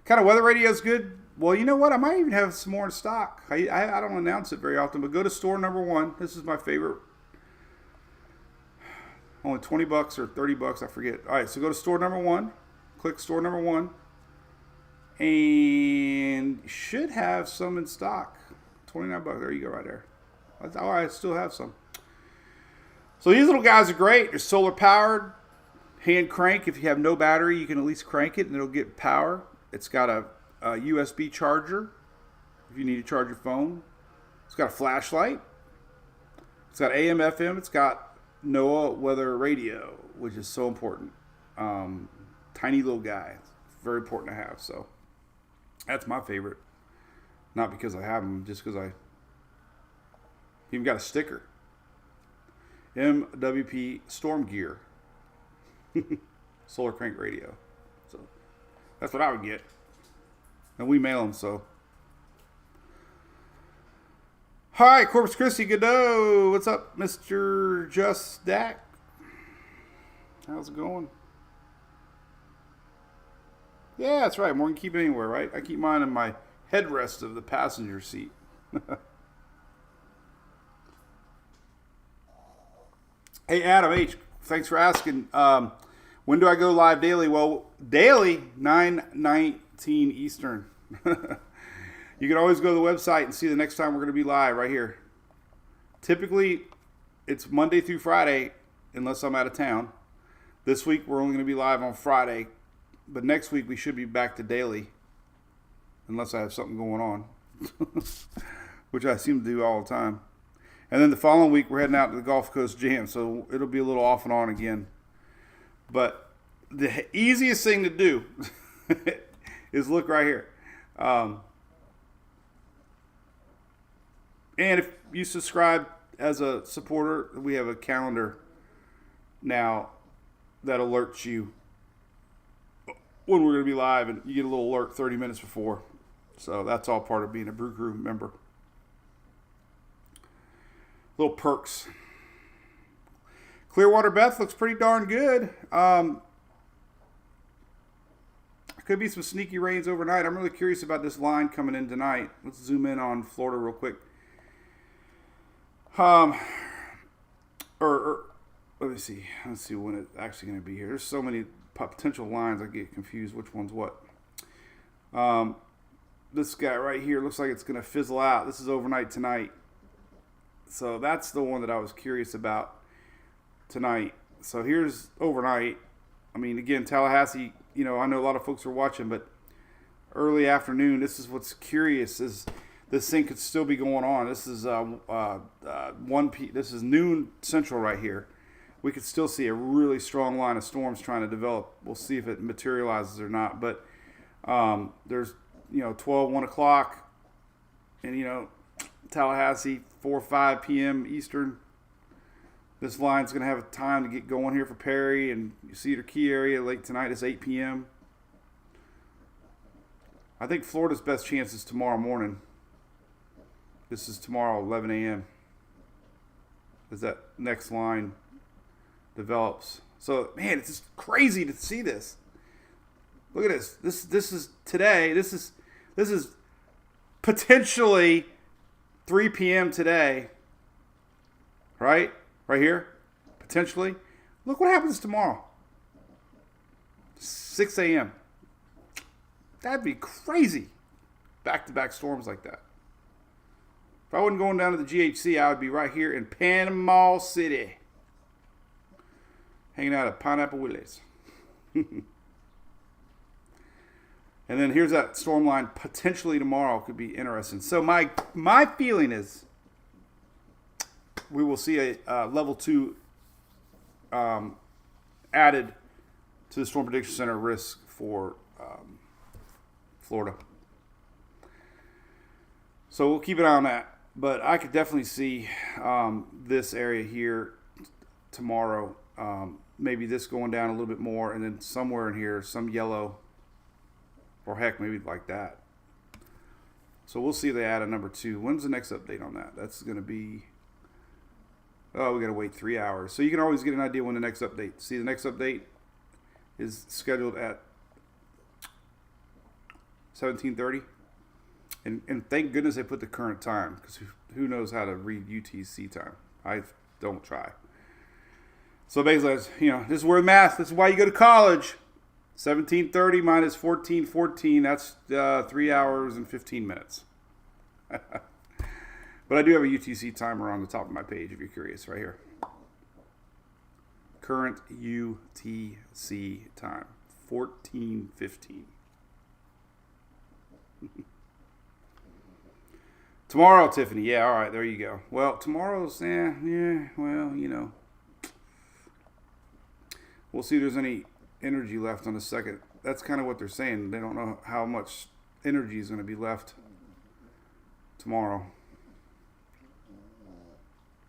S2: Kind of weather radio is good. Well, you know what? I might even have some more in stock. I don't announce it very often, but go to store number 1. This is my favorite. Only $20 or $30, I forget. All right, so go to store number 1. Click store number 1. And should have some in stock. $29. There you go, right there. All right, I still have some. So these little guys are great. They're solar powered. Hand crank. If you have no battery, you can at least crank it and it'll get power. It's got a USB charger if you need to charge your phone. It's got a flashlight. It's got AM, FM. It's got NOAA weather radio, which is so important. Tiny little guy. It's very important to have. So that's my favorite. Not because I have them, just because I even got a sticker. MWP Storm Gear. Solar crank radio. So that's what I would get. And we mail them, so. Hi, Corpus Christi, Godot. What's up, Mr. Just Dak? How's it going? Yeah, that's right. More can keep it anywhere, right? I keep mine in my headrest of the passenger seat. Hey, Adam H., thanks for asking. When do I go live daily? Well, daily, 9:19 Eastern. You can always go to the website and see the next time we're going to be live right here. Typically, it's Monday through Friday, unless I'm out of town. This week, we're only going to be live on Friday. But next week, we should be back to daily, unless I have something going on, which I seem to do all the time. And then the following week, we're heading out to the Gulf Coast Jam, so it'll be a little off and on again. But the easiest thing to do is look right here. And if you subscribe as a supporter, we have a calendar now that alerts you when we're going to be live, and you get a little alert 30 minutes before. So that's all part of being a Brew Crew member. Little perks. Clearwater Beth looks pretty darn good. Could be some sneaky rains overnight. I'm really curious about this line coming in tonight. Let's zoom in on Florida real quick. Let me see. Let's see when it's actually going to be here. There's so many potential lines, I get confused which one's what. This guy right here looks like it's going to fizzle out. This is overnight tonight. So that's the one that I was curious about tonight. So here's overnight. I mean, again, Tallahassee, I know a lot of folks are watching, but early afternoon, this is what's curious is this thing could still be going on. This is this is noon central right here. We could still see a really strong line of storms trying to develop. We'll see if it materializes or not. But there's 12, 1 o'clock, and Tallahassee 4 or 5 p.m. Eastern. This line's going to have time to get going here for Perry and Cedar Key area late tonight. It's 8 p.m. I think Florida's best chance is tomorrow morning. This is tomorrow, 11 a.m. as that next line develops. So, man, it's just crazy to see this. Look at this. This is today. This is potentially 3 p.m. today. Right? Right here. Potentially. Look what happens tomorrow. 6 a.m. That'd be crazy. Back-to-back storms like that. If I wasn't going down to the GHC, I would be right here in Panama City. Hanging out at Pineapple Willie's. And then here's that storm line potentially tomorrow. Could be interesting. So my feeling is we will see a level 2 added to the Storm Prediction Center risk for Florida. So we'll keep an eye on that. But I could definitely see this area here tomorrow. Maybe this going down a little bit more, and then somewhere in here, some yellow, or heck, maybe like that. So we'll see if they add a number 2. When's the next update on that? That's going to be, we got to wait 3 hours. So you can always get an idea when the next update. See, the next update is scheduled at 17:30. And thank goodness they put the current time, because who knows how to read UTC time. I don't try. So basically, this is where math. This is why you go to college. 1730 minus 1414. That's 3 hours and 15 minutes. But I do have a UTC timer on the top of my page if you're curious, right here. Current UTC time, 14:15. Tomorrow, Tiffany. Yeah, all right, there you go. Well, tomorrow's, well, we'll see if there's any energy left on the second. That's kind of what they're saying. They don't know how much energy is going to be left tomorrow.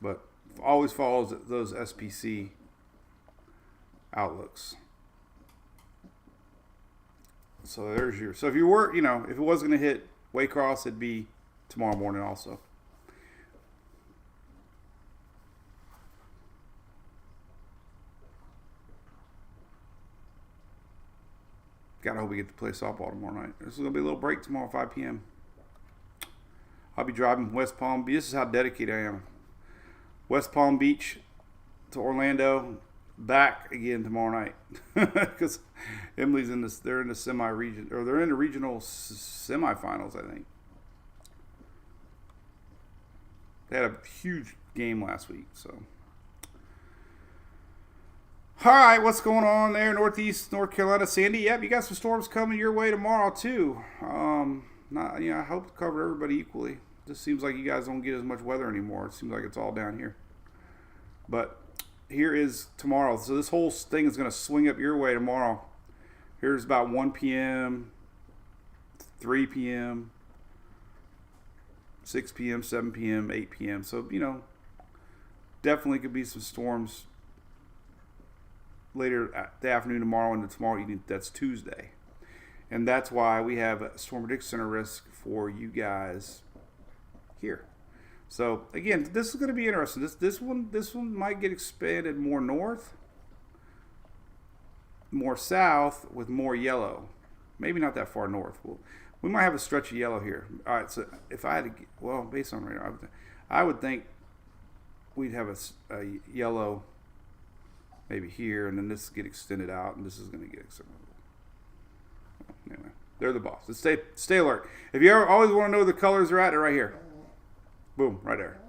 S2: But always follows those SPC outlooks. So there's your. So if you were, if it was going to hit Waycross, it'd be tomorrow morning also. Gotta hope we get to play softball tomorrow night. This is gonna be a little break tomorrow, 5 p.m. I'll be driving West Palm Beach. This is how dedicated I am. West Palm Beach to Orlando, back again tomorrow night, because Emily's in this. They're in the semi-region, or they're in the regional semifinals, I think. They had a huge game last week, so. All right, what's going on there, Northeast North Carolina, Sandy? Yep, you got some storms coming your way tomorrow too. I hope to cover everybody equally. Just seems like you guys don't get as much weather anymore. It seems like it's all down here. But here is tomorrow. So this whole thing is going to swing up your way tomorrow. Here's about 1 p.m., 3 p.m., 6 p.m., 7 p.m., 8 p.m. So, definitely could be some storms later the afternoon tomorrow and tomorrow evening. That's Tuesday. And that's why we have a Storm Prediction Center risk for you guys here. So again, this is going to be interesting. This one might get expanded more north, more south, with more yellow. Maybe not that far north. We might have a stretch of yellow here. All right, so if I had to, based on radar, I would think we'd have a yellow maybe here, and then this get extended out, and this is going to get extended. Anyway, they're the boss. Just stay alert. If you always want to know where the colors are at, they're right here. Boom, right there.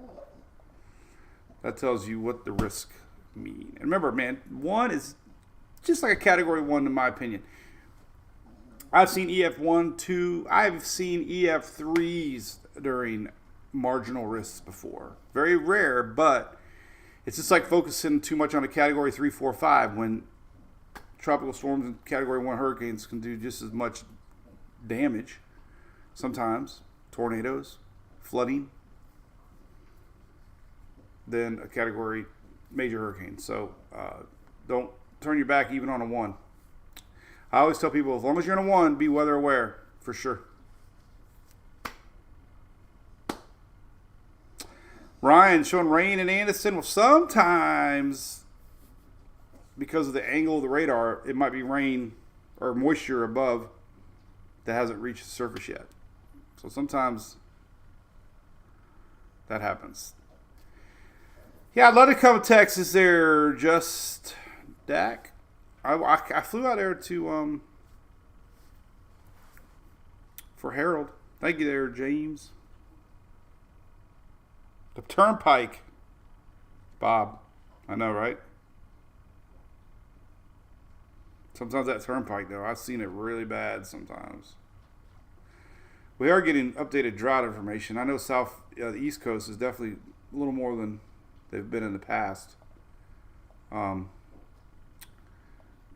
S2: That tells you what the risk mean. And remember, man, 1 is just like a category 1 in my opinion. I've seen EF1, 2. I've seen EF3s during marginal risks before. Very rare, but it's just like focusing too much on a category 3, 4, 5 when tropical storms and category 1 hurricanes can do just as much damage. Sometimes tornadoes, flooding, than a category major hurricane. So don't turn your back even on a 1. I always tell people, as long as you're in a 1, be weather aware for sure. Ryan showing rain in Anderson. Well, sometimes because of the angle of the radar, it might be rain or moisture above that hasn't reached the surface yet. So sometimes that happens. Yeah, I'd love to come to Texas there, just Dak. I flew out there to for Harold. Thank you there, James. The Turnpike. Bob. I know, right? Sometimes that Turnpike, though, I've seen it really bad sometimes. We are getting updated drought information. I know the East Coast is definitely a little more than they've been in the past.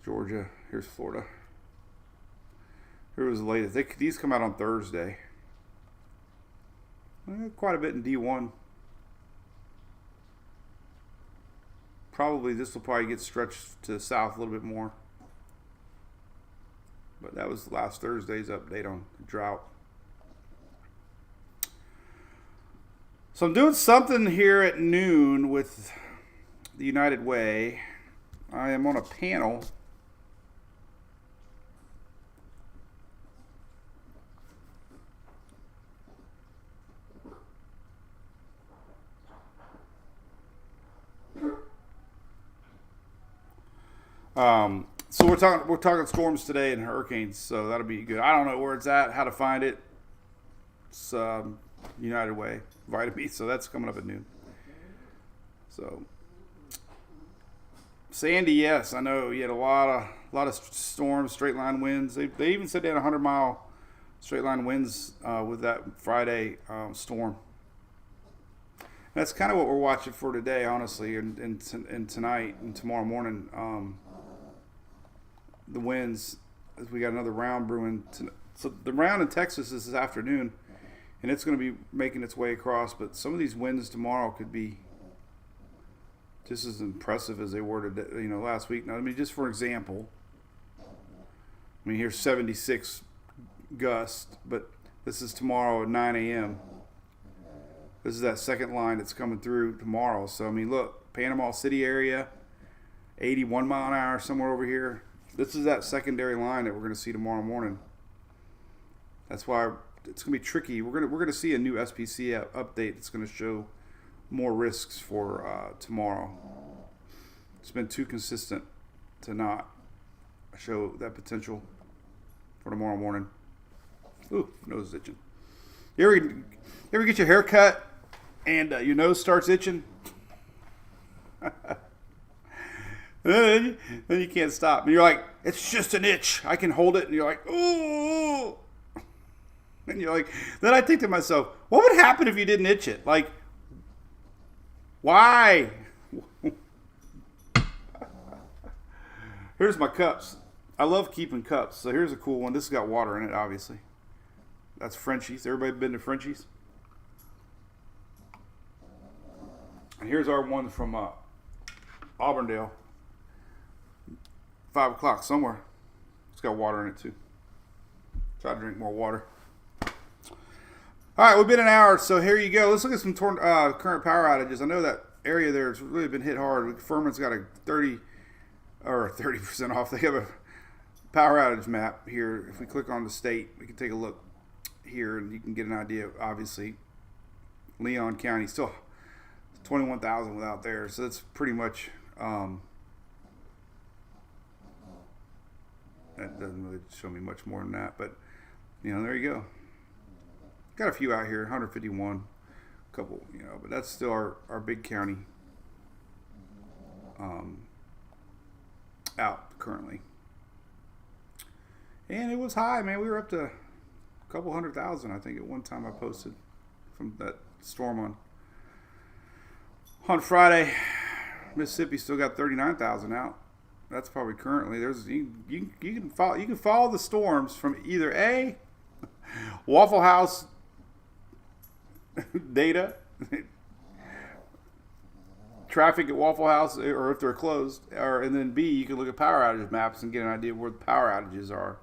S2: Georgia. Here's Florida. Here was the latest. These come out on Thursday. Quite a bit in D1. This will probably get stretched to the south a little bit more. But that was last Thursday's update on drought. So I'm doing something here at noon with the United Way. I am on a panel So we're talking storms today and hurricanes, so that'll be good. I don't know where it's at, how to find it. It's United Way, Vitamin. So that's coming up at noon. So Sandy, yes, I know you had a lot of storms, straight line winds. They even said they had 100-mile straight line winds with that Friday storm. That's kind of what we're watching for today, honestly, and tonight and tomorrow morning. The winds, as we got another round brewing. So the round in Texas is this afternoon, and it's going to be making its way across. But some of these winds tomorrow could be just as impressive as they were today, last week. Now, just for example, here's 76 gust, but this is tomorrow at 9 a.m. This is that second line that's coming through tomorrow. So, look, Panama City area, 81 mile an hour somewhere over here. This is that secondary line that we're going to see tomorrow morning. That's why it's going to be tricky. We're going to see a new SPC update that's going to show more risks for tomorrow. It's been too consistent to not show that potential for tomorrow morning. Ooh, nose is itching. You ever get your hair cut and your nose starts itching? Then you can't stop. And you're like, it's just an itch. I can hold it. And you're like, ooh. And you're like, then I think to myself, what would happen if you didn't itch it? Like, why? Here's my cups. I love keeping cups. So here's a cool one. This has got water in it, obviously. That's Frenchies. Everybody been to Frenchies? And here's our one from Auburndale. 5 o'clock somewhere. It's got water in it too. Try to drink more water. All right, we've been an hour, so here you go. Let's look at some current power outages. I know that area there has really been hit hard. Furman's got a 30% off. They have a power outage map here. If we click on the state, we can take a look here, and you can get an idea. Obviously, Leon County still 21,000 without there, so that's pretty much. That doesn't really show me much more than that, but there you go. Got a few out here, 151, a couple, but that's still our big county out currently. And it was high, man. We were up to a couple 100,000, I think, at one time I posted from that storm on Friday. Mississippi still got 39,000 out. That's probably currently. You can follow the storms from either A, Waffle House data, traffic at Waffle House, or if they're closed, and then B, you can look at power outage maps and get an idea of where the power outages are.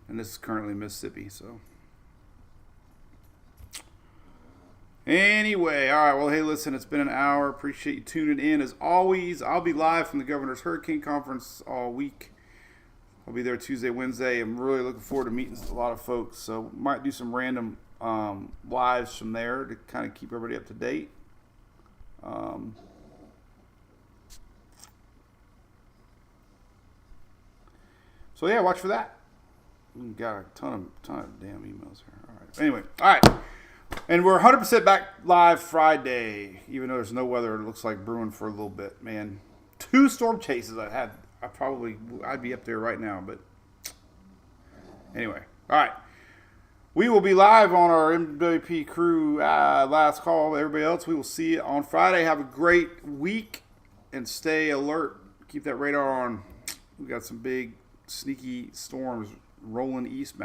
S2: And this is currently Mississippi, so. Anyway, all right, well, hey, listen, it's been an hour. Appreciate you tuning in. As always, I'll be live from the Governor's Hurricane Conference all week. I'll be there Tuesday, Wednesday. I'm really looking forward to meeting a lot of folks, so might do some random lives from there to kind of keep everybody up to date. So, yeah, watch for that. We got a ton of damn emails here. All right. Anyway, all right. And we're 100% back live Friday, even though there's no weather. It looks like brewing for a little bit, man. 2 storm chases I had. I'd be up there right now, but anyway. All right. We will be live on our MWP crew last call. Everybody else, we will see you on Friday. Have a great week and stay alert. Keep that radar on. We got some big, sneaky storms rolling eastbound.